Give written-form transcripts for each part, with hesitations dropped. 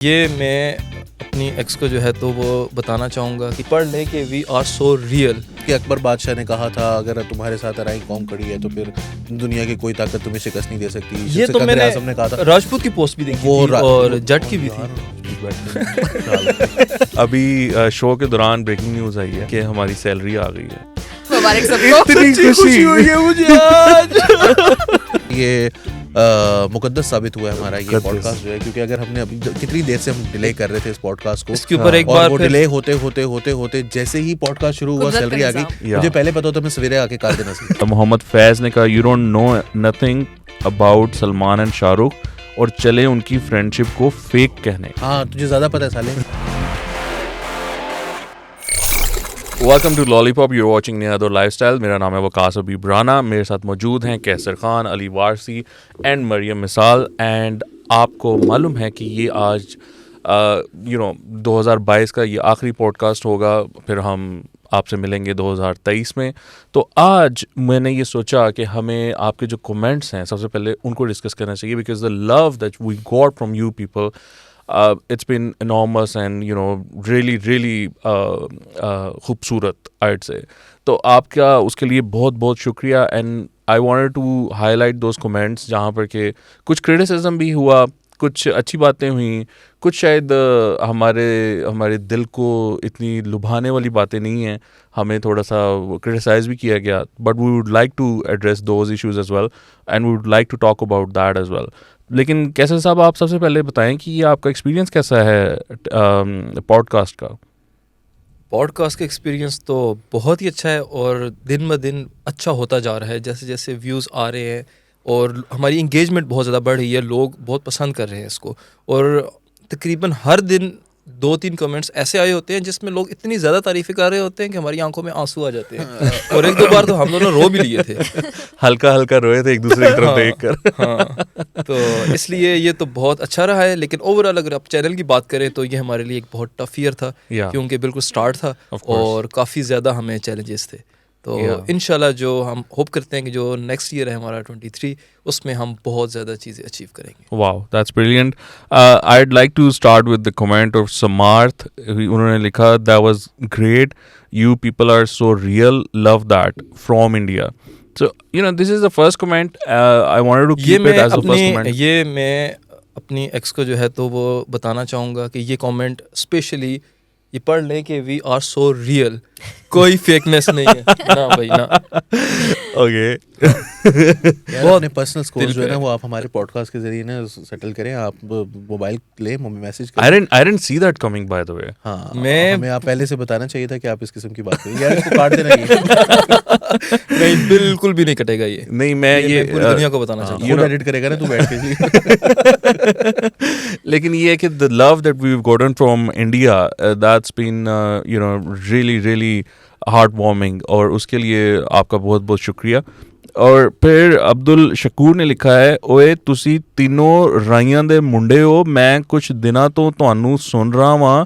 ये मैं अपनी एक्स को जो है तो वो बताना चाहूँगा कि पढ़ लें कि वी आर सो रियल। कि अकबर बादशाह ने कहा था अगर तुम्हारे साथ अराई कौम खड़ी है तो फिर दुनिया की कोई ताकत तुम्हें शिकस्त नहीं दे सकती। ये तो मैंने ने कहा था। राजपूत की पोस्ट भी देखी थी और जट की भी थी। अभी शो के दौरान ब्रेकिंग न्यूज आई है कि हमारी सैलरी आ गई है। मुबारक सबको। इतनी खुशी हुई है मुझे आज। ये मुकद्दस साबित हुआ है हमारा ये पॉडकास्ट जो है, क्योंकि अगर हमने अभी कितनी देर से हम डिले कर रहे थे इस पॉडकास्ट को, इसके ऊपर एक और बार वो फिर डिले होते जैसे ही पॉडकास्ट शुरू हुआ सैलरी आ गई। मुझे पहले पता होता मैं सवेरे आके काट देना चाहिए। मोहम्मद फैज ने कहा you don't know nothing about Salman and Shahrukh और चले उनकी फ्रेंडशिप को फेक कहने। हाँ तुझे ज्यादा पता है साले। Welcome to Lollipop, you're watching नियादुर लाइफस्टाइल। मेरा नाम है वकास अबीब राना। मेरे साथ मौजूद हैं कैसर खान, अली वारसी एंड मरियम मिसाल। एंड आपको मालूम है कि ये आज 2022 का ये आखिरी पॉडकास्ट होगा, फिर हम आपसे मिलेंगे 2023 में। तो आज मैंने ये सोचा कि हमें आपके जो कमेंट्स हैं सबसे पहले उनको डिस्कस करना चाहिए, because the love that we got from you people, it's been enormous and really खूबसूरत I'd say। तो आपका उसके लिए बहुत बहुत शुक्रिया। And I wanted to highlight those comments जहाँ पर के कुछ क्रिटिसिज्म भी हुआ, कुछ अच्छी बातें हुई, कुछ शायद हमारे दिल को इतनी लुभाने वाली बातें नहीं हैं, हमें थोड़ा सा क्रिटिसाइज़ भी किया गया। But we would like to address those issues as well and we would like to talk about that as well. लेकिन कैसर साहब, आप सबसे पहले बताएं कि ये आपका एक्सपीरियंस कैसा है पॉडकास्ट का? पॉडकास्ट का एक्सपीरियंस तो बहुत ही अच्छा है और दिन ब दिन अच्छा होता जा रहा है। जैसे जैसे व्यूज़ आ रहे हैं और हमारी इंगेजमेंट बहुत ज़्यादा बढ़ रही है, लोग बहुत पसंद कर रहे हैं इसको। और तकरीबन हर दिन 2-3 कमेंट्स ऐसे आए होते हैं जिसमें लोग इतनी ज़्यादा तारीफ़ें कर रहे होते हैं कि हमारी आंखों में आंसू आ जाते हैं। और 1-2 बार तो हम दोनों रो भी लिए थे। हल्का हल्का रोए थे एक दूसरे की तरफ देखकर। हाँ, तो इसलिए ये तो बहुत अच्छा रहा है। लेकिन ओवरऑल अगर आप चैनल की बात करें तो ये हमारे लिए एक बहुत टफ ईयर था, क्योंकि बिल्कुल स्टार्ट था और काफ़ी ज़्यादा हमें चैलेंजेस थे। तो इंशाल्लाह जो हम होप करते हैं कि जो नेक्स्ट ईयर है हमारा 23, उसमें हम बहुत ज़्यादा चीज़ें अचीव करेंगे। Wow, that's brilliant. I'd like to start with the comment of Samarth। उन्होंने लिखा that was great, you people are so real, love that, from India। So this is the first comment, I wanted to keep it as the first comment। ये मैं अपनी x को जो है तो वो बताना चाहूँगा कि ये कमेंट स्पेशली ये पढ़ लें कि वी आर सो रियल, कोई फेकनेस नहीं है ना भाई ना। ओके बहुत अपने पर्सनल स्कोर जो है ना वो आप हमारे पॉडकास्ट के जरिए ना सेटल करें। आप मोबाइल ले मैसेज करें। I didn't see that coming by the way। हाँ, हमें आप पहले से बताना चाहिए था कि आप इस किस्म की बात करें। यार इसको काट देना नहीं, बिल्कुल भी नहीं कटेगा ये। नहीं, मैं ये पूरी दुनिया को बताना चाहता हूँ। खुद एडिट करेगा ना तू बैठ के। लेकिन ये है कि the love that we've gotten from India, that's been really heartwarming, और उसके लिए आपका बहुत बहुत शुक्रिया। और फिर अब्दुल शकूर ने लिखा है, ओए तुसी तीनों राइयां दे मुंडे हो, मैं कुछ दिनां तो ਤੁਹਾਨੂੰ सुन रहा वां,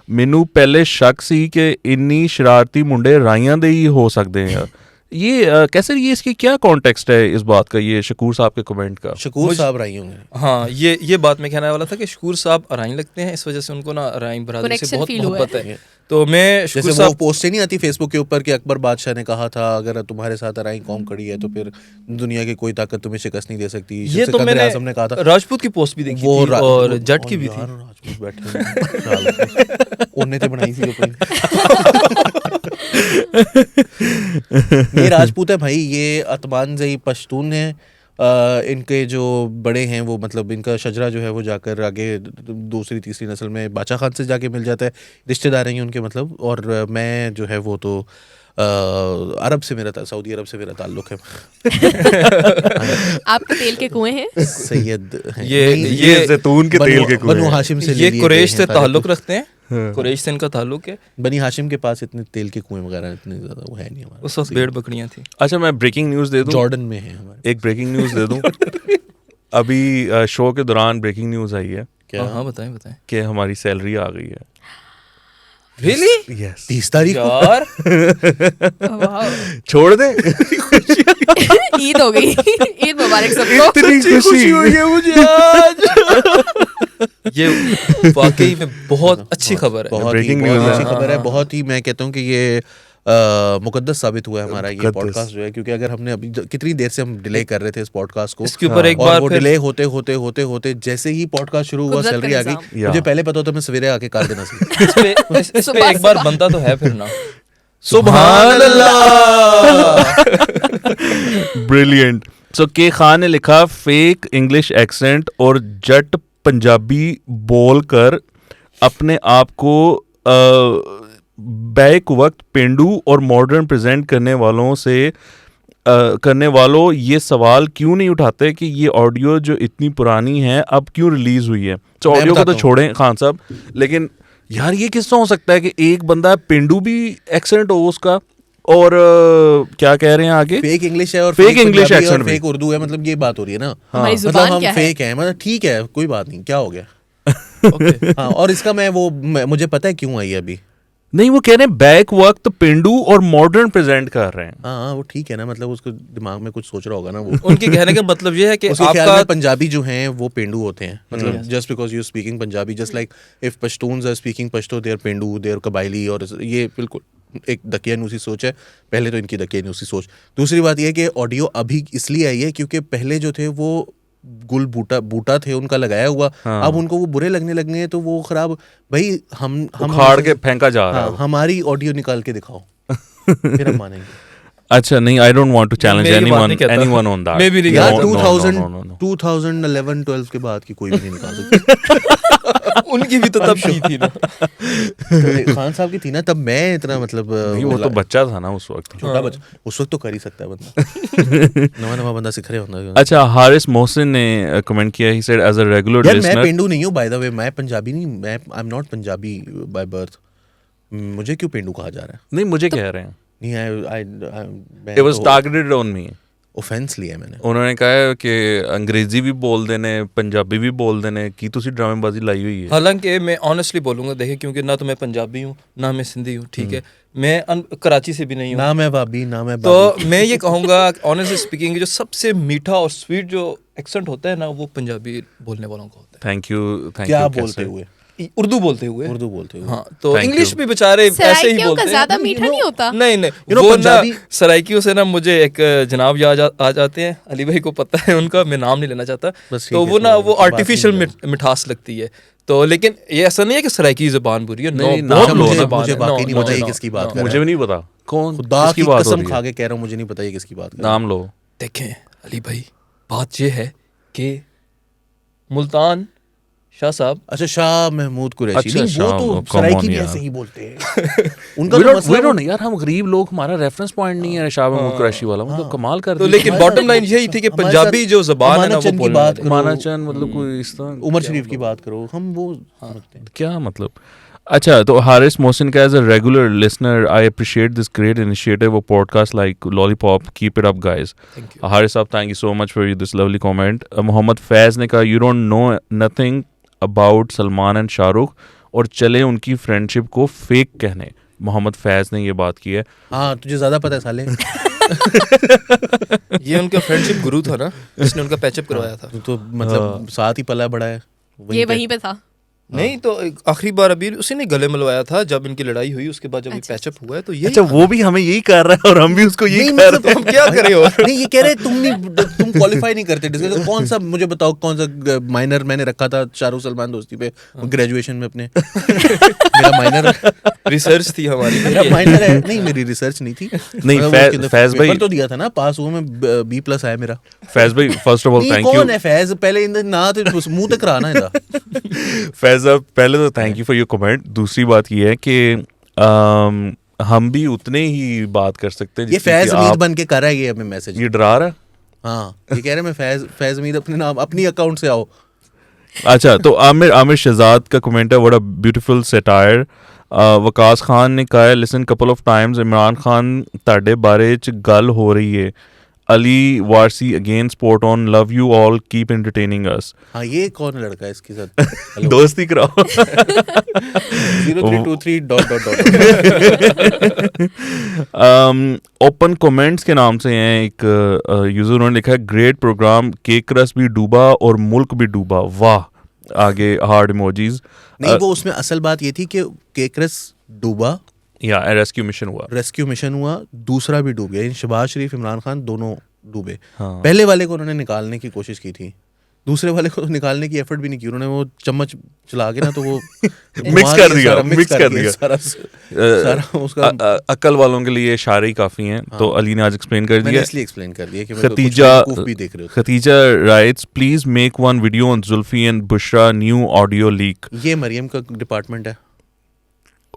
ਮੈਨੂੰ पहले शक सी कि इन्नी शरारती मुंडे राइयां दे ही हो सकते हैं। ये कैसे, ये इसकी क्या कॉन्टेक्स्ट है इस बात का, ये शकूर साहब के कमेंट का? शकूर साहब राई होंगे। हाँ, ये बात मैं कहने वाला था कि शकूर साहब अराइन लगते हैं, इस वजह से उनको ना अराइन बरादरी से बहुत मोहब्बत है। तो मैं जैसे वो पोस्ट नहीं आती फेसबुक के ऊपर कि अकबर बादशाह ने कहा था अगर तुम्हारे साथ अराई कौम खड़ी है तो फिर दुनिया की कोई ताकत तुम्हें शिकस्त नहीं दे सकती। ये तो मैंने कहा था। राजपूत की पोस्ट भी देखी थी और जट की भी थी। राजपूत बैठे उन्होंने तो बनाई थी ये राजपूत है भाई, ये अतमान ज़ई पश्तून है। इनके जो बड़े हैं वो मतलब इनका शजरा जो है वो जाकर आगे दूसरी तीसरी नस्ल में बादशाह खान से जाके मिल जाता है, रिश्तेदार हैं उनके मतलब। और मैं जो है वो तो अरब से मेरा सऊदी अरब से मेरा ताल्लुक है। आपके तेल के कुएं हैं? सैयद ये जैतून के तेल के कुएं, बनु हाशिम से ये कुरैश से ताल्लुक रखते हैं। कुरैश से इनका ताल्लुक है। बनी हाशिम के पास इतने तेल के कुएं वगैरह इतने ज़्यादा वो है नहीं हमारे। उस वक्त भेड़ बकरियां थी। अच्छा, मैं ब्रेकिंग न्यूज़ दे दूं? जॉर्डन में है हमारे। एक ब्रेकिंग न्यूज़ दे दूं? अभी शो के दौरान ब्रेकिंग न्यूज़ आई है। क्या? हाँ बताएं कि हमारी सैलरी आ गई है। रियली? यस, 30 तारीख यार। छोड़ दे। ईद हो गई। ईद मुबारक सबको। इतनी खुशी हुई है मुझे आज। ये वाकई में बहुत अच्छी खबर है। बहुत Breaking बहुत news है। अच्छी खबर है। बहुत ही मैं कहता हूँ कि ये मुकद्दस साबित हुआ है हमारा ये मुकद्दस। पॉडकास्ट जो है, क्योंकि अगर हमने अभी कितनी देर से हम डिले कर रहे थे इस पॉडकास्ट को, इसके ऊपर एक और बार वो फिर डिले होते होते होते होते जैसे ही पॉडकास्ट शुरू हुआ कुदरत का सैलरी आ गई। निज़ाम। मुझे या। पहले पता होता मैं सवेरे आके काट देना सी। इस पे सुबह एक बार सुबह। बनता तो है फिर ना। सुभान अल्लाह। ब्रिलियंट। सो के खान ने लिखा फेक इंग्लिश एक्सेंट और जट पंजाबी बोल कर अपने आप को बैक वक्त पेंडू और मॉडर्न प्रेजेंट करने वालों ये सवाल क्यों नहीं उठाते कि ये ऑडियो जो इतनी पुरानी है अब क्यों रिलीज हुई है। तो मैं ऑडियो को तो बताता हूँ। छोड़ें खान साहब, लेकिन यार ये किस तरह हो सकता है कि एक बंदा पेंडू भी एक्सेंट हो उसका और क्या कह रहे हैं आगे, फेक इंग्लिश है और Fake फेक English पंजाबी और accent भी। फेक उर्दू है, मतलब ये बात हो रही है ना। हमारी मतलब जुबान हम क्या है? फेक हैं, मतलब ठीक है कोई बात नहीं, क्या हो गया। ओके। हाँ, और इसका मुझे पता है क्यों आई है अभी। नहीं वो कह रहे हैं बैक वक्त पेंडू और मॉडर्न प्रेजेंट कर रहे हैं। हाँ वो ठीक है ना, मतलब उसको दिमाग में कुछ सोच रहा होगा ना वो। उनके कहने का मतलब ये है कि उसके ख्याल आपका में पंजाबी जो हैं वो पेंडू होते हैं, मतलब just because you speaking Punjabi, just like if Pashtuns are speaking Pashto they are पेंडू, दे आर कबायली। और ये बिल्कुल एक दकियानूसी सोच है। पहले तो इनकी दकियानूसी सोच। दूसरी बात यह है कि ऑडियो अभी इसलिए आई है क्योंकि पहले जो थे वो गुल बूटा थे उनका लगाया हुआ। हाँ। अब उनको वो बुरे लगने लगे हैं तो वो खराब। भाई हम उखाड़ के फेंका जा रहा हाँ, है। हमारी ऑडियो निकाल के दिखाओ फिर हम मानेंगे। अच्छा नहीं, I don't want to challenge मैं ये बात नहीं कहता। Anyone on that. मैं भी नहीं यार कहता। 2011-12 के बाद की कोई भी नहीं निकाल सकती। उनकी भी तो तब की थी ना। तो खान साहब की थी ना तब, मैं इतना मतलब नहीं वो तो बच्चा था ना उस वक्त। छोटा बच्चा उस वक्त तो कर ही सकता है बंदा। नवा बंदा सीख रहे होता। अच्छा हारिस मोहसिन ने कमेंट किया, he said as a regular यार मैं लिसनर। पेंडू नहीं हूँ बाय द वे, मैं पंजाबी नहीं, मैं आई am not Punjabi by birth. मुझे क्यों पेंडू कहा जा रहा है? नहीं मुझे कह रहे हैं, नहीं it was targeted on me. Offence लिया मैंने। उन्होंने कहा है कि अंग्रेजी भी बोल देने पंजाबी भी बोल देने की तुसी ड्रामेबाजी लाई हुई है। हालांकि मैं ऑनेस्टली बोलूंगा, देखिए क्योंकि ना तो मैं पंजाबी हूँ ना मैं सिंधी हूँ, ठीक है, मैं कराची से भी नहीं हूँ। ना मैं भाभी ना मैं तो भाभी। मैं ये कहूँगा ऑनेस्टली स्पीकिंग जो सबसे मीठा और स्वीट जो एक्सेंट होता है ना वो पंजाबी बोलने वालों का होता थैंक यू क्या बोलते हुए? है, उर्दू बोलते हुए। उर्दू बोलते हुए। हाँ तो Thank इंग्लिश you. भी बेचारे ऐसे ही सराइकियों बोलते का हैं। ज्यादा मीठा नहीं होता। नहीं नहीं You know, वो ना पंजाबी- सराइकियों से ना मुझे एक जनाब याद आ जाते हैं, अली भाई को पता है उनका, मैं नाम नहीं लेना चाहता। बस ठीक तो है, वो ना तो वो बात नहीं आर्टिफिशियल करेंगे। मिठास लगती है। तो लेकिन ये ऐसा नहीं है कि सराइकी ज़बान बुरी है। नहीं, नो, नाम बहुत लो लोग ना, ज़बान मुझे है। बाकी नहीं नो, पता ये नो, किसकी नो, बात नो। कर रहे मुझे भी नहीं पता कौन खुदा किसकी की बात हो कसम रही खा है। के कह रहा हूँ, मुझे नहीं पता ये किसकी बात कर रहे नाम लो। देखें अली भाई, बात ये है कि मुल्तान शाह साहब, अच्छा शाह महमूद कुरैशी। अच्छा, नहीं, शाह, वो तो come सराइकी on भी यार। ऐसे ही बोलते हैं। उनका We तो don't- मसला we don't- यार हम गरीब लोग, हमारा रेफरेंस पॉइंट नहीं है शाह महमूद कुरैशी वाला, मतलब कमाल कर तो दिया। लेकिन हमारे बॉटम साथ- लाइन यही थी कि हमारे पंजाबी साथ जो ज़बान है ना अमानत वो चंद की बोलने बात वाले। करो। मानाचंद मतलब कोई इस तरह उमर शरीफ की बात करो, हम वो समझते हैं। क्या मतलब। अच्छा तो हारिस मोहसिन का as a regular listener I appreciate this great initiative of podcast like Lollipop, keep it up guys. Haris साहब thank you so much for this lovely comment. Mohammad Faiz ने कहा you don't know nothing about Salman and Shahrukh और चले उनकी friendship को fake कहने। मोहम्मद फैज ने ये बात की है। हाँ तुझे ज्यादा पता है साले। ये उनका फ्रेंडशिप गुरु था ना जिसने उनका पैचअप करवाया था। तो मतलब साथ ही पला बड़ा है ये वहीं पे था। नहीं तो आखिरी बार अभी उसी ने गले मिलवाया था जब इनकी लड़ाई हुई, उसके बाद जब ये अच्छा, पैचअप हुआ है तो ये अच्छा वो भी हमें यही कर रहा है और हम भी उसको यही नहीं, कर मतलब रहे हैं। हम क्या करें और नहीं ये कह रहे तुम क्वालिफाई नहीं करते डिस्कस। तो कौन सा मुझे बताओ, कौन सा माइनर मैंने रखा था शाहरुख सलमान दोस्ती पे ग्रेजुएशन में अपने। मेरा माइनर रिसर्च थी हमारी। मेरा माइनर है नहीं, मेरी रिसर्च नहीं थी। नहीं, मतलब फैज- उसके अंदर फैज भाई- पेपर तो दिया था ना, पास हुआ मैं, B+ आया मेरा। फैज भाई फर्स्ट ऑफ ऑल नहीं थैंक यू। कौन है फैज, पहले इन ना तो मुंह तक रहा ना इधर। फैज साहब पहले तो thank you for your comment. दूसरी बात ये है कि हम भी उतने ही बात कर सकते हैं ये जितनी फैज कि अमीद आप- बन के कर रहा है ये हमें मैसेज। ये डरा रहा है। हाँ ये कह रहे मैं फैज अमीद अपने नाम अपनी अकाउंट से आओ। अच्छा तो आमिर शहजाद का कमेंट है what a beautiful satire. Waqas Khan ने कहा है listen couple of times Imran Khan ਤੁਹਾਡੇ ਬਾਰੇ ਚ ਗੱਲ ਹੋ ਰਹੀ है Ali Warsi again sport on love you all keep entertaining us. हाँ ये कौन लड़का है इसके साथ? हेलो दोस्ती कराओ। 0323 ... ओपन कमेंट्स के नाम से हैं एक यूजर उन्होंने लिखा है ग्रेट प्रोग्राम, केक रस भी डूबा और मुल्क भी डूबा। वाह आगे हार्ड इमोजीज. नहीं, वो उसमें असल बात ये थी कि केकरस डूबा, या रेस्क्यू मिशन हुआ. रेस्क्यू मिशन हुआ, दूसरा भी डूब गया. शहबाज शरीफ, इमरान खान दोनों डूबे. हाँ. पहले वाले को उन्होंने निकालने की कोशिश की थी, दूसरे वाले को निकालने की एफर्ट भी नहीं की उन्होंने. वो चम्मच चला के ना तो वो मिक्स कर दिया, मिक्स कर दिया. सारा उसका अक्ल वालों के लिए इशारे ही काफी हैं. तो अली ने आज एक्सप्लेन कर मैंने दिया. इसलिए एक्सप्लेन कर दिया कि मैं खतीजा भी देख रहे हो. Khatija writes, please make one video on Zulfi and Bushra new audio leak. ये मरियम का डिपार्टमेंट है.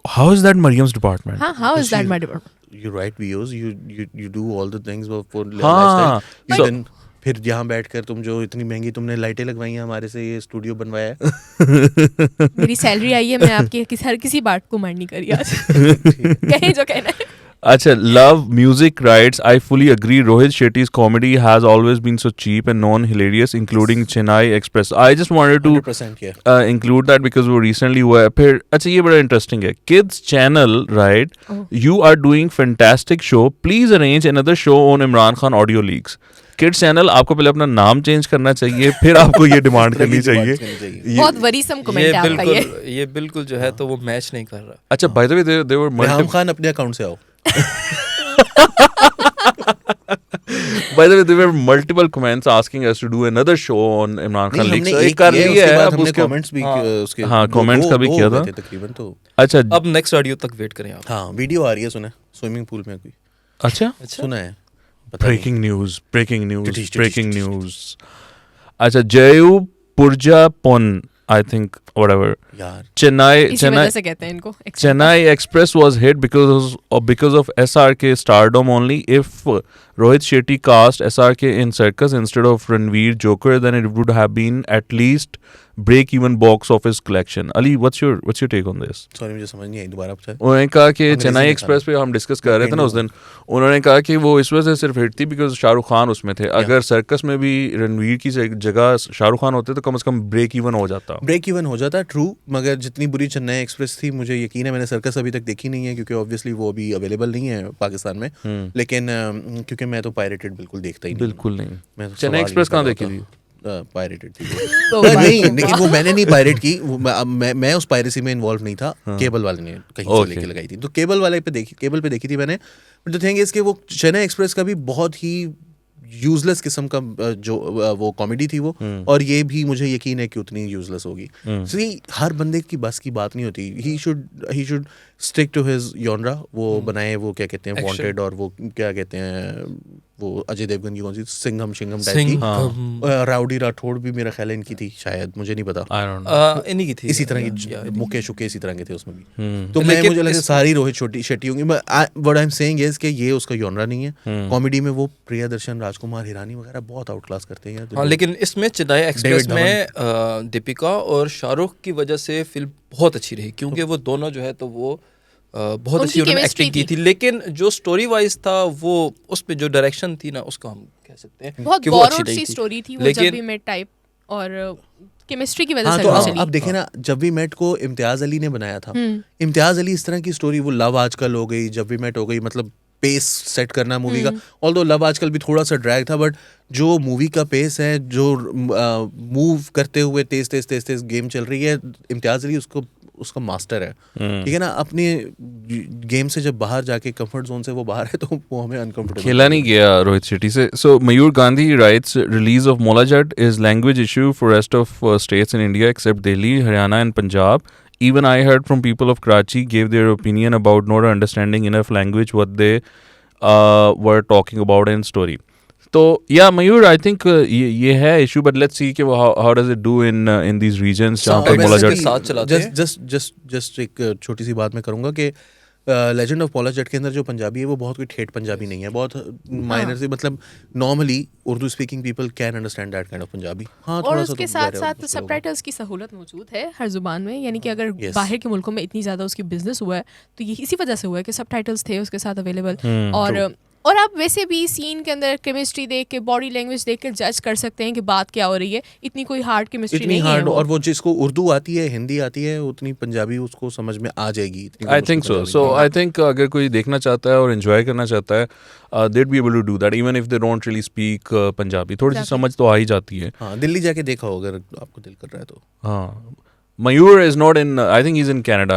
How is that Maryam's department? हाँ, how is that my department? You write videos, you do all the things for हाँ. lifestyle. So- Then फिर यहाँ बैठकर तुम जो इतनी महंगी तुमने लाइटें लगवाई हैं हमारे से, ये स्टूडियो बनवाया है. मेरी सैलरी आई है, मैं आपके हर किसी बात को मार नहीं करी आज. कहे जो कहना है. अच्छा, love music writes, I fully agree. Rohit Shetty's comedy has always been so cheap and non-hilarious, including Chennai Express. I just wanted to 100% yeah. include that because वो recently हुआ है. फिर अच्छा, ये बड़ा interesting है. Kids channel, right? Oh. You are doing fantastic show. Please arrange another show on Imran Khan audio leaks. Kids channel, आपको पहले अपना नाम चेंज करना चाहिए, फिर आपको ये डिमांड करनी चाहिए. बहुत वरीसम कमेंट है आपका ये. ये बिल्कुल जो है तो वो मैच नहीं कर रहा. अच्छा, by the way, they were Reham Khan अपने अकाउंट से आओ. By the way, there were multiple comments asking us to do another show on Imran Khan leaks. एक कर लिया है, अब उसके कमेंट्स भी उसके हाँ, comments का भी किया था तकरीबन. तो अच्छा, अब नेक्स्ट ऑडियो तक वेट करें आप. हाँ, वीडियो आ रही है, सुना है स्विमिंग पूल में कोई. अच्छा, सुना है, पता नहीं. breaking news. Titish. अच्छा, जयू पुरजा पोन, I think, whatever. यार इसी वजह से कहते हैं इनको. Chennai Express was hit because of SRK stardom only. If Rohit Shetty cast SRK in Circus instead of Ranveer Joker, then it would have been at least break-even box office collection. Ali, what's your take on this? Sorry, मुझे समझ नहीं आई, दोबारा पूछा. उन्होंने कहा कि अंग्रेजी चेन्नई में एक्सप्रेस था. पे हम डिस्कस कर रहे थे ना उस दिन. उन्होंने कहा कि वो इस वजह से सिर्फ हिट थी बिकॉज शाहरुख खान उसमें थे. अगर सर्कस में भी रणवीर की जगह शाहरुख खान होते तो कम से कम ब्रेक इवन हो जाता. ब्रेक इवन हो जाता, ट्रू. मगर जितनी बुरी चेन्नई एक्सप्रेस थी, मुझे यकीन है, मैंने सर्कस अभी तक देखी नहीं है क्योंकि ऑब्वियसली वो अभी अवेलेबल नहीं है पाकिस्तान में. लेकिन क्योंकि मैं तो पायरेटेड बिल्कुल देखता ही नहीं. बिल्कुल नहीं. मैं तो चेन्नई सवाल एक्सप्रेस ही कहाँ कर देखी रहा थी? था. पायरेटेड थी तो नहीं, लेकिन वो मैंने नहीं पायरेट की. वो मैं उस पायरेसी में इन्वॉल्व नहीं था. केबल वाले ने कहीं से लेके लगाई थी, तो केबल वाले पे देखी, केबल पे देखी थी मैंने. बट द थिंग इज कि वो चेन्नई एक्सप्रेस का भी बहुत ही यूजलेस किस्म का जो वो कॉमेडी थी वो. और ये भी मुझे यकीन है कि उतनी यूजलेस होगी. सी, हर बंदे की बस की बात नहीं होती. He should stick to his genre. वो बनाए, वो क्या कहते हैं, वांटेड, और वो क्या कहते हैं, वो अजय देवगन की कौन सी सिंघम टाइप की. राउडी राठौड़ भी मेरा ख्याल है इनकी थी शायद, मुझे नहीं पता. I don't know. इन्हीं की थी. इसी तरह की मुके शुके इसी तरह के थे उसमें भी. तो मैं मुझे लगता है सारी रोहित शेट्टी होंगी. What I am saying is कि ये उसका जॉनरा नहीं है. कॉमेडी में वो प्रियदर्शन, राजकुमार हिरानी वगैरह बहुत आउट क्लास करते हैं. हाँ, लेकिन इसमें चेन्नई एक्सप्रेस में दीपिका और शाहरुख की वजह से फिल्म बहुत अच्छी रही क्योंकि वो दोनों जो है तो वो बहुत अच्छी उन्होंने एक्टिंग की थी. लेकिन जो स्टोरी वाइज था वो उसमें जो डायरेक्शन थी ना उसको हम कह सकते हैं बहुत कि वो अच्छी बोरोड नहीं सी थी. स्टोरी थी वो, जब भी मेट टाइप और केमिस्ट्री की वजह हाँ, से तो अच्छा चली. अब देखें ना, जब वी मेट को इम्तियाज अली ने बनाया था. इम्तियाज अली इस तरह की स्टोरी, वो लव आजकल हो गई, जब वी मेट हो गई, मतलब पेस सेट करना मूवी का. ऑल्दो लव आजकल भी थोड़ा सा ड्रैग था, बट जो मूवी का पेस है, जो मूव करते हुए तेज गेम चल रही है, इम्तियाज अली उसका मास्टर है. ठीक है ना. अपने गेम से जब बाहर जाके कंफर्ट जोन से वो बाहर है तो वो हमें अनकंफर्टेबल खेला नहीं गया रोहित शेट्टी से. So Mayur Gandhi writes, release of Maula Jatt is language issue for rest of states in India except Delhi, Haryana and Punjab. Even I heard from people of Karachi gave their opinion about not understanding enough language what they were talking about in story. तो या मयूर, I think ये है issue, but let's see कि how does it do in these reasons जहाँ पे मोला जट साथ चलाते हैं. जस्ट एक छोटी सी बात मैं करूँगा कि लेजेंड ऑफ मोला जट के अंदर जो पंजाबी है वो बहुत कोई ठेठ पंजाबी नहीं है. बहुत माइनर सी, मतलब normally Urdu speaking people can understand that kind of Punjabi. हाँ, और उसके साथ साथ सबटाइटल्स की सहूलत मौजूद है हर जुबान में. यानी कि अगर बाहर के मुल्कों में इतनी ज़्यादा उसकी बिजनेस हुआ है तो ये इसी वजह से हुआ है कि सबटाइटल्स थे उसके साथ अवेलेबल. और और आप वैसे भी सीन के अंदर केमिस्ट्री देख के, बॉडी लैंग्वेज देख के जज कर सकते हैं कि बात क्या हो रही है. इतनी कोई हार्ड केमिस्ट्री इतनी नहीं है हार्ड, वो. और वो जिसको उर्दू आती है, हिंदी आती है, उतनी पंजाबी उसको समझ में आ जाएगी. I think so I think अगर कोई देखना चाहता है और एंजॉय करना चाहता है, they'd be able to do that even if they don't really speak Punjabi. थोड़ी सी Exactly. समझ तो आ ही जाती है. हाँ, दिल्ली जाके देखा हो अगर आपको दिल कर रहा है तो. हाँ, मयूर is not in, I think he's in Canada,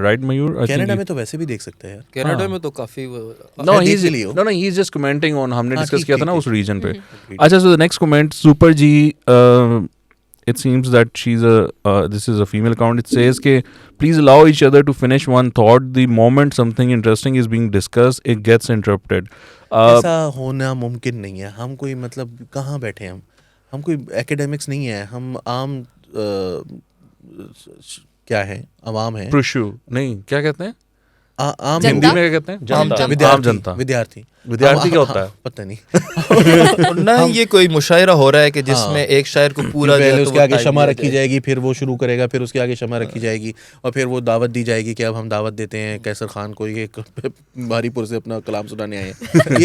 right Mayur? I think Canada he- में तो वैसे भी देख सकते हैं यार. कनाडा हाँ. में तो काफ़ी No, देख he's भी लियो. no, he's just commenting on, हमने हाँ, डिस्कस ठीक, किया था ठीक, ना ठीक. उस रीजन पे. Agreed. अच्छा, so the next comment, Super G, it seems that she's this is a female account. It says कि please allow each other to finish one thought. The moment something interesting is being discussed, it gets interrupted. ऐसा होना मुमकिन नहीं है. हम कोई मतलब कहाँ बैठे हैं हम कोई एकेडमिक्स नहीं है. हम आम क्या है, अवाम है. प्रुशु नहीं, क्या कहते हैं आम जनता? हिंदी में, क्या कहते हैं? जनता. विद्यार्थी. आम जनता. विद्यार्थी. विद्यार्थी क्या होता है? पता नहीं. ना ये कोई मुशायरा हो रहा है कि जिसमें एक शायर को पूरा जो है पहले तो उसके वो आगे टाइम क्षमा दिया रखी जाए। जाएगी, फिर वो शुरू करेगा, फिर उसके आगे क्षमा रखी जाएगी, और फिर वो दावत दी जाएगी कि अब हम दावत देते हैं कैसर खान को, ये भारीपुर से अपना कलाम सुनाने आए हैं.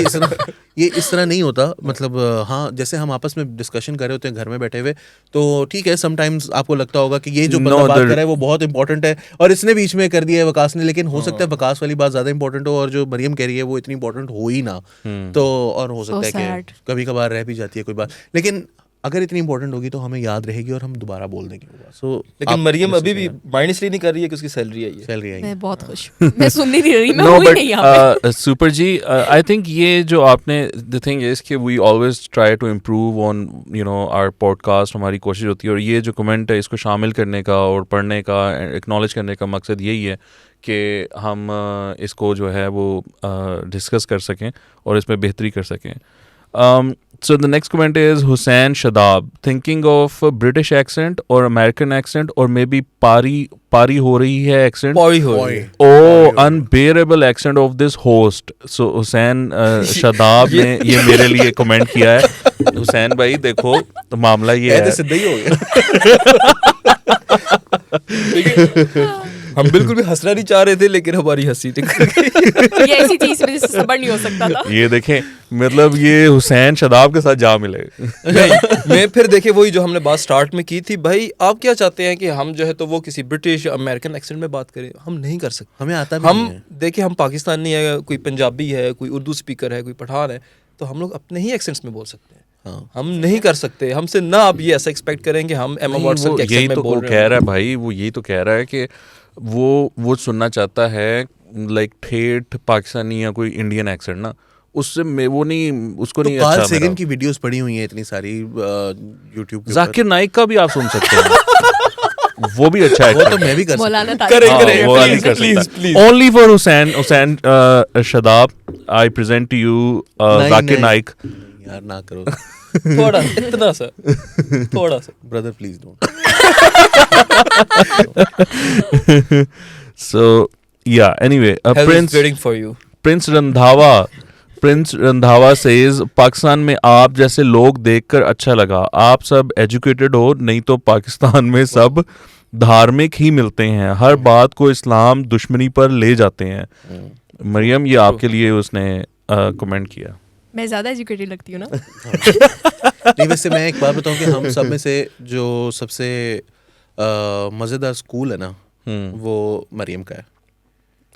ये इस तरह नहीं होता. मतलब हाँ, जैसे हम आपस में डिस्कशन कर रहे होते हैं घर में बैठे हुए, तो ठीक है, समटाइम्स आपको लगता होगा कि ये जो बंदा No, बात the- कर रहा है वो बहुत इंपॉर्टेंट है और इसने बीच में कर दिया है वकास ने, लेकिन हो सकता है वकास वाली बात ज्यादा इंपॉर्टेंट हो और जो मरियम कह रही है वो इतनी इंपॉर्टेंट हो ही ना. तो और हो सकता है sad. कि कभी कभार रह भी जाती है कोई बात, लेकिन अगर इतनी इंपॉर्टेंट होगी तो हमें याद रहेगी और हम दोबारा बोल देंगे वो बात. सो लेकिन मरियम अभी भी माइंड इसलिए नहीं कर रही है कि उसकी सैलरी आई है. सैलरी आई. मैं बहुत खुश हूँ. मैं सुन नहीं रही, मैं No, हुई but नहीं यहाँ पे. Super G, I think ये जो आपने, the thing is कि we always try to improve on, you know, our podcast. हमारी कोशिश होती है, और ये जो कमेंट है इसको शामिल करने का और पढ़ने का, एक्नॉलेज करने का मकसद यही है कि हम इसको जो है वो डिस्कस कर सकें और इसमें बेहतरी कर सकें. So the next comment is Hussain Shadab, thinking of a British accent or American accent or maybe पारी हो रही है accent. पौड़ी हो रही है. Oh, unbearable accent of this host. So Hussain Shadab ने ये मेरे लिए कमेंट किया है. हुसैन भाई देखो, तो मामला ये ऐसे है. सीधा ही हो गया. हम बिल्कुल भी हंसना नहीं चाह रहे थे, लेकिन हमारी हंसी निकल गई. ये ऐसी चीज में जिससे सबर नहीं हो सकता था. ये देखें, मतलब ये हुसैन शदाब के साथ जा मिले. नहीं, मैं फिर देखे वही जो हमने बात स्टार्ट में की थी, भाई आप क्या चाहते हैं कि हम जो है तो वो किसी ब्रिटिश या अमेरिकन एक्सेंट में बात करें? हम नहीं कर सकते. हमें आता भी नहीं हम है. देखिए, हम पाकिस्तानी है, कोई पंजाबी है, कोई उर्दू स्पीकर है, कोई पठान है, तो हम लोग अपने ही एक्सेंट्स में बोल सकते हैं. हाँ. हम नहीं कर सकते. हमसे ना आप ये ऐसा एक्सपेक्ट करें कि हम एमा नहीं, वाटसन वो के यही एक्सेंट में तो बोल वो रहे कह हैं. रहा है भाई, वो यही तो कह रहा है कि वो सुनना चाहता है लाइक ठेठ पाकिस्तानी या कोई इंडियन एक्सेंट ना, उससे मैं वो नहीं, उसको तो नहीं कार्ल अच्छा सेगन मेरा. की वीडियोस पड़ी हुई हैं इतनी सारी यूट्यूब पे. जाकिर नाइक का भी आप सुन सकते हैं. वो भी अच्छा है. वो तो मैं भी कर सकता मौलाना करें, तारिक. करें. वो वाली please, कर please, सकता please. है. Only for Hussain Shadab, I present to you Zakir Naik. हूँ. यार ना करो थोड़ा इतना सा, थोड़ा सा. Brother, please don't. So yeah, anyway, Hell is Prince waiting for you. Prince Randhawa says Pakistan में आप जैसे लोग देखकर अच्छा लगा. आप सब एजुकेटेड हो, नहीं तो पाकिस्तान में सब धार्मिक ही मिलते हैं. हर बात को इस्लाम दुश्मनी पर ले जाते हैं. मरियम, ये आपके लिए उसने कमेंट किया. मैं ज्यादा एजुकेटेड लगती हूँ ना. नहीं, वैसे मैं एक बात बताऊं कि हम सब में से जो सबसे मज़ेदार स्कूल है ना, वो मरियम का है.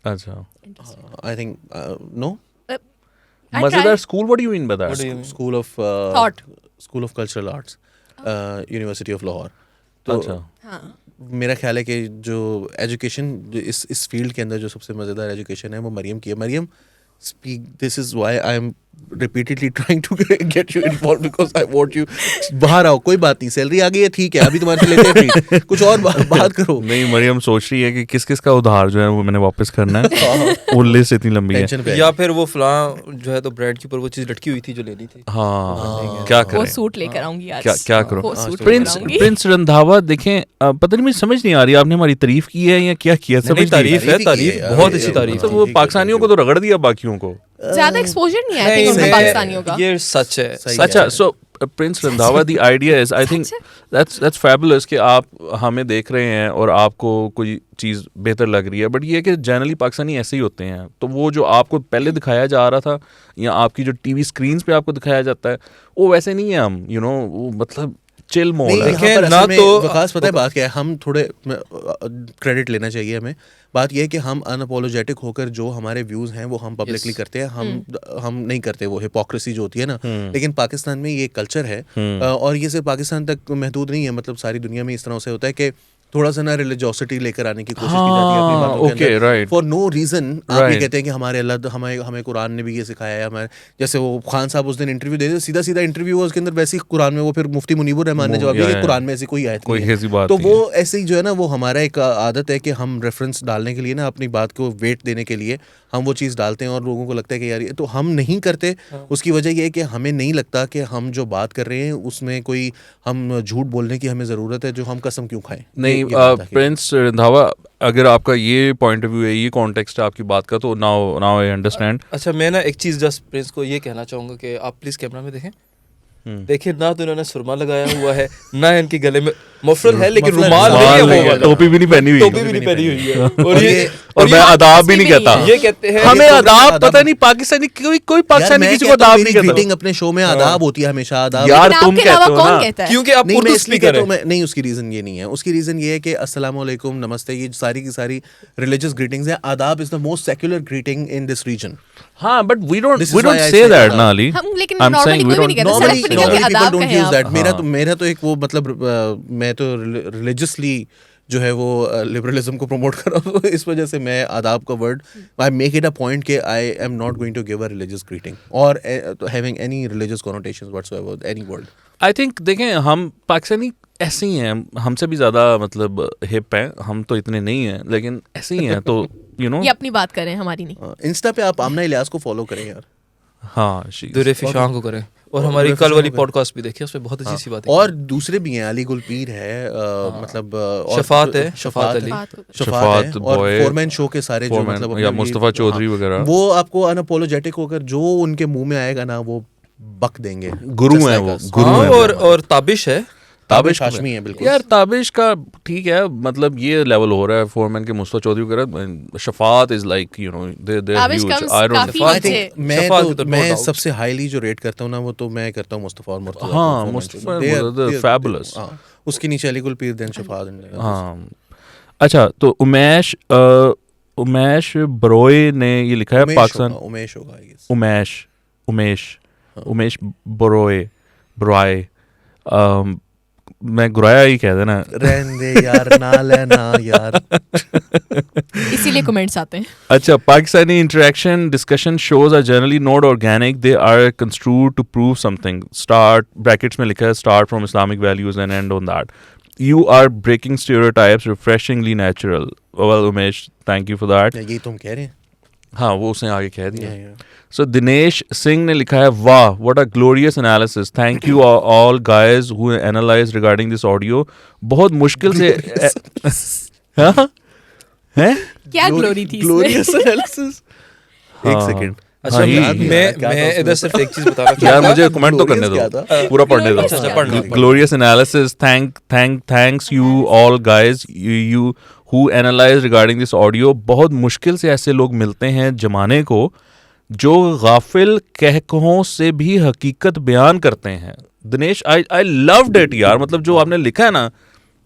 अच्छा, आई थिंक नो I मजेदार tried. School, what do you mean by What do that? you mean? School of Thought. School of cultural arts, university of Lahore. तो अच्छा, हाँ. मेरा ख्याल है कि जो एजुकेशन इस फील्ड के अंदर जो सबसे मज़ेदार एजुकेशन है वो मरियम की है. Maryam, speak, this is why I am repeatedly trying to get you involved because I want you. बाहर आओ, कोई बात नहीं, सैलरी आ गई है, ठीक है, अभी तुम्हारे से लेते हैं free. कुछ और बात करो. नहीं, मरियम सोच रही है कि किस किस का उधार जो है वो मैंने वापस करना है. वो लिस्ट इतनी लंबी है. टेंशन पे है. या फिर वो फलां जो है तो ब्रांड के ऊपर वो चीज लटकी हुई थी जो लेनी थी. हाँ, क्या वो करें, सूट लेकर आऊंगी आज. क्या करो. वो सूट प्रिंस लेकर आऊंगी. प्रिंस रंधावा, देखें, पता नहीं, मुझे समझ नहीं आ रही आपने हमारी तारीफ की है या क्या किया. नहीं, समझ तारीफ है, तारीफ ही तारीफ की है, बहुत यार. अच्छी तारीफ. तो वो पाकिस्तानियों को तो रगड़ दिया, बाकियों को. ज्यादा एक्सपोजर नहीं आया नहीं, उनका मैं- पाकिस्तानियों का. ये सच है. सही अच्छा, है. सो Prince Randhawa, the idea is, I think that's fabulous कि आप हमें देख रहे हैं और आपको कोई चीज़ बेहतर लग रही है, बट ये है कि जनरली पाकिस्तानी ऐसे ही होते हैं. तो वो जो आपको पहले दिखाया जा रहा था या आपकी जो टीवी स्क्रीन्स पे आपको दिखाया जाता है, वो वैसे नहीं है. हम वो मतलब चिल मोड है. देखें ना तो वकास, पता है बात क्या है, हम थोड़े क्रेडिट लेना चाहिए हमें. बात ये है कि हम अनअपोलोजेटिक होकर जो हमारे व्यूज़ हैं वो हम पब्लिकली करते हैं. हम नहीं करते वो हिपोक्रेसी जो होती है ना. लेकिन पाकिस्तान में ये कल्चर है, और ये सिर्फ पाकिस्तान तक महदूद नहीं है, मतलब सारी दुनिया में इस तरह से होता है कि थोड़ा सा ना रिलीजियोसिटी लेकर आने की कोशिश की जाती है अपनी बातों के अंदर फॉर नो रीजन. आप ये कहते हैं कि हमारे अल्लाह हमें कुरान ने भी ये सिखाया है. हमारे जैसे वो खान साहब उस दिन इंटरव्यू दे सीधा इंटरव्यू हुआ उसके अंदर, वैसे ही कुरान में वो फिर मुफ्ती मुनीबुर रहमान ने जवाब दिया कि कुरान में ऐसी कोई आयत नहीं है. तो वो ऐसे ही जो है ना, वो हमारा एक आदत है कि हम रेफरेंस डालने के लिए ना, अपनी बात को वेट देने के लिए हम वो चीज़ डालते हैं और लोगों को लगता है कि यार ये तो हम नहीं करते. उसकी वजह ये है कि हमें नहीं लगता कि हम जो बात कर रहे हैं उसमें कोई हम झूठ बोलने की हमें ज़रूरत है, जो हम कसम क्यों खाएं. नहीं, प्रिंस रंधावा, अगर आपका ये पॉइंट ऑफ व्यू है, ये कॉन्टेक्स्ट है आपकी बात का, तो नाउ आई अंडरस्टैंड. अच्छा, मैं ना एक चीज़ जस्ट प्रिंस को ये कहना चाहूँगा कि आप प्लीज़ कैमरा में देखें. देखिए, ना तो इन्होंने सुरमा लगाया हुआ है, ना इनके गले में मफरल है, लेकिन रुमाल नहीं है, वो वाला टोपी भी नहीं पहनी हुई, टोपी भी नहीं पहनी हुई है. और मैं आदाब भी नहीं कहता. ये कहते हैं हमें आदाब पता नहीं, पाकिस्तानी कोई पाकिस्तानी किसी को आदाब नहीं कहता. ग्रीटिंग अपने शो में आदाब होती है हमेशा. आदाब यार तुम कहते हो ना, क्योंकि आप उर्दू स्पीकर हैं. नहीं, उसकी रीजन ये नहीं है. उसकी रीजन ये है कि अस्सलाम वालेकुम, नमस्ते, ये सारी की सारी रिलीजियस ग्रीटिंग्स हैं. आदाब is the most secular greeting in this region. हाँ, but we don't say that ना अली. हम लेकिन नॉर्मली कोई भी नहीं कहता. सड़क पे निकल के आदाब कहें आप. मेरा तो एक वो मतलब मैं तो रिलीजियसली जो है वो लिबरलिज्म को प्रमोट कर रहा हूँ. इस वजह से मैं आदाब का word I make it a point कि I am not going to give a religious greeting और having any religious connotations whatsoever any word. I think देखें, हम पाकिस्तानी ऐसे ही हैं, हमसे भी ज़्यादा मतलब हिप हैं. हम तो इतने नहीं हैं, लेकिन ऐसे ही हैं. तो ये अपनी बात करें, हमारी नहीं. इंस्टा पे आप आमना इलियास को फॉलो करें यार. हाँ, दुरे फिशां को करें. और हमारी कल वाली पॉडकास्ट भी देखिए, उसमें बहुत अच्छी सी बात है. और दूसरे भी हैं, अली गुलपीर है, मतलब शफात है, शफात अली, शफात और फोरमैन शो के सारे जो मतलब या मुस्तफा चौधरी वगैरह, वो आपको अनअपोलोजेटिक होकर जो उनके मुंह में आएगा ना वो बक देंगे. गुरु है वो, गुरु है. और ताबिश है, ताबिश हाशमी है. बिल्कुल यार, ताबिश का ठीक है, मतलब ये लेवल हो रहा है फोरमैन के, मुस्तफा चौधरी वगैरह. शफात इज लाइक मैं सबसे हाईली जो रेट करता हूँ ना, वो तो मैं करता हूँ मुस्तफा और मुर्तज़ा. हाँ, मुस्तफा फैबुलस. उसके नीचे अली गुलपीर, देन शफात. हाँ, अच्छा, तो उमेश बरोए ने ये लिखा है पाकिस्तान. उमेश बरोए. मैं गुराया ही कह देना. रहने दे यार, ना लेना यार. इसीलिए कमेंट्स आते हैं. अच्छा, Pakistani interaction discussion shows are generally not organic, they are construed to prove something. Start brackets में लिखा है start from Islamic values and end on that. You are breaking stereotypes, refreshingly natural. Well, Umesh, thank you for that. ये तुम कह रहे हैं. हाँ, वो उसने आगे कह दिया. So दिनेश सिंह ने लिखा है, वाह, what a glorious analysis. Thank you all guys who analyzed regarding this audio. बहुत मुश्किल से हाँ हैं? क्या ग्लोरी थी इसमें? Glorious analysis. एक सेकंड. अच्छा, मैं इधर सिर्फ एक चीज बताना चाहूँगा. यार, मुझे कमेंट तो करने दो, पूरा पढ़ने दो. Glorious analysis. Thanks you all guys. You who analyze regarding this audio. बहुत मुश्किल से ऐसे लोग मिलते हैं जमाने को जो गाफिल कहकों से भी हकीकत बयान करते हैं. दिनेश, आई लव्ड इट यार. मतलब जो आपने लिखा है ना,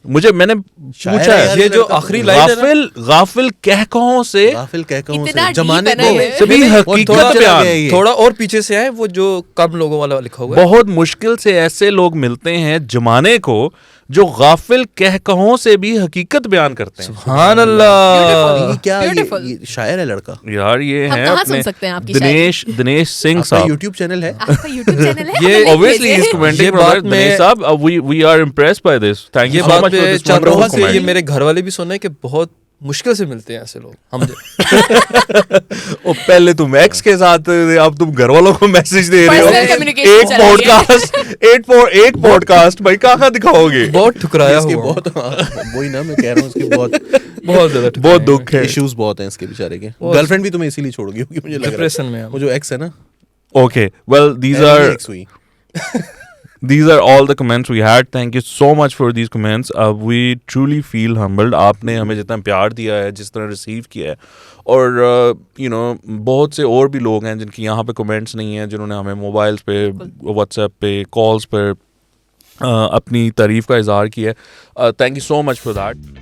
मैंने पूछा है, ये जो आखिरी लाइन है, गाफिल कहकों से जमाने को सभी हकीकत बयान. थोड़ा और पीछे से आए, वो जो कम लोगों वाला लिखा हुआ है. बहुत मुश्किल से ऐसे लोग मिलते हैं जमाने को जो गाफिल कहकों से भी हकीकत बयान करते हैं. सुभान अल्लाह. क्या ये शायर है लड़का यार? ये है अपने दिनेश सिंह साहब. यूट्यूब चैनल है. ये ऑब्वियसली इज कमेंटिंग दिनेश साहब. We are impressed by this. Thank you so much. चारों से ये मेरे घर वाले भी सुन रहे हैं कि बहुत मुश्किल से मिलते हैं ऐसे लोग हम. ओ, पहले तुम एक्स के साथ, अब तुम घर वालों को मैसेज दे रहे हो. एक पॉडकास्ट भाई कहाँ दिखाओगे? बहुत ठुकराया हुआ. बहुत वही ना मैं कह रहा हूँ, इसके बहुत ज्यादा बहुत दुख है. इश्यूज बहुत हैं इसके बेचारे के. गर्लफ्रेंड भी तुम्हें इसीलिए छोड़ गई होगी मुझे लग रहा है. डिप्रेशन में वो जो एक्स है ना. Okay, well these are These are all the comments we had. Thank you so much for these comments. We truly feel humbled. आपने हमें जितना प्यार दिया है, जिस तरह रिसीव किया है, और बहुत से और भी लोग हैं जिनकी यहाँ पे कमेंट्स नहीं हैं, जिन्होंने हमें मोबाइल्स पे, व्हाट्सएप पे, कॉल्स पर अपनी तारीफ़ का इज़हार किया है. Thank you so much for that.